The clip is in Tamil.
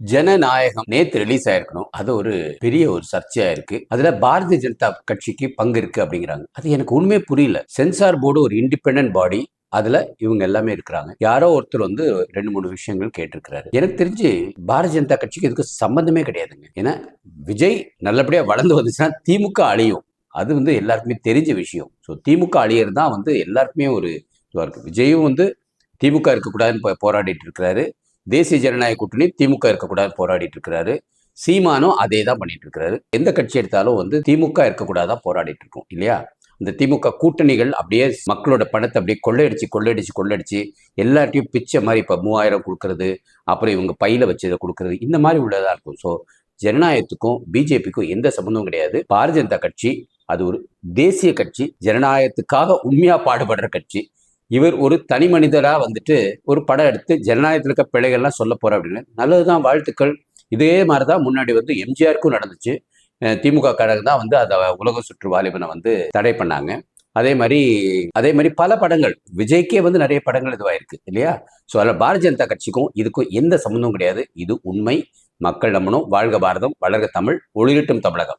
ஜனநாயகம் நேத்து ரிலீஸ் ஆயிருக்கணும். அது ஒரு பெரிய ஒரு சர்ச்சையா இருக்கு. அதுல பாரதிய ஜனதா கட்சிக்கு பங்கு இருக்கு அப்படிங்கிறாங்க. அது எனக்கு உண்மையே புரியல. சென்சார் போர்டு ஒரு இண்டிபெண்டன்ட் பாடி. அதுல இவங்க எல்லாமே இருக்கிறாங்க. யாரோ ஒருத்தர் வந்து 2, 3 விஷயங்கள் கேட்டிருக்கிறாரு. எனக்கு தெரிஞ்சு பாரதிய ஜனதா கட்சிக்கு இதுக்கு சம்பந்தமே கிடையாதுங்க. ஏன்னா விஜய் நல்லபடியா வளர்ந்து வந்துச்சுன்னா திமுக அழியும். அது வந்து எல்லாருக்குமே தெரிஞ்ச விஷயம். ஸோ திமுக அழியறது தான் வந்து எல்லாருக்குமே ஒரு இதுவா இருக்கு. விஜயும் வந்து திமுக இருக்கக்கூடாதுன்னு போராடிட்டு இருக்கிறாரு. தேசிய ஜனநாயக கூட்டணி திமுக இருக்கக்கூடாது போராடிட்டு இருக்கிறாரு. சீமானும் அதே தான் பண்ணிட்டு இருக்கிறாரு. எந்த கட்சி எடுத்தாலும் வந்து திமுக இருக்கக்கூடாதான் போராடிட்டு இருக்கோம் இல்லையா? இந்த திமுக கூட்டணிகள் அப்படியே மக்களோட பணத்தை அப்படியே கொள்ளையடிச்சு எல்லார்ட்டையும் பிச்சை மாதிரி இப்போ 3000 கொடுக்கறது, அப்புறம் இவங்க பையில வச்சதை கொடுக்கறது, இந்த மாதிரி உள்ளதா இருக்கும். ஸோ ஜனநாயகத்துக்கும் பிஜேபிக்கும் எந்த சம்பந்தமும் கிடையாது. பாரதிய ஜனதா கட்சி அது ஒரு தேசிய கட்சி, ஜனநாயகத்துக்காக உண்மையா பாடுபடுற கட்சி. இவர் ஒரு தனி மனிதரா வந்துட்டு ஒரு படம் எடுத்து ஜனநாயகத்தில் இருக்க பிழைகள்லாம் சொல்ல போற அப்படின்னு நல்லதுதான், வாழ்த்துக்கள். இதே மாதிரிதான் முன்னாடி வந்து எம்ஜிஆருக்கும் நடந்துச்சு. திமுக காரங்க தான் வந்து அதை உலக சுற்று வாலிபனை வந்து தடை பண்ணாங்க. அதே மாதிரி அதே மாதிரி பல படங்கள் விஜய்க்கே வந்து நிறைய படங்கள் இதுவாயிருக்கு இல்லையா? ஸோ அதில் பாரதிய ஜனதா கட்சிக்கும் இதுக்கும் எந்த சம்மந்தமும் கிடையாது. இது உண்மை. மக்கள் நம்பணும். வாழ்க பாரதம், வளர்க தமிழ், ஒளிரட்டும் தமிழகம்.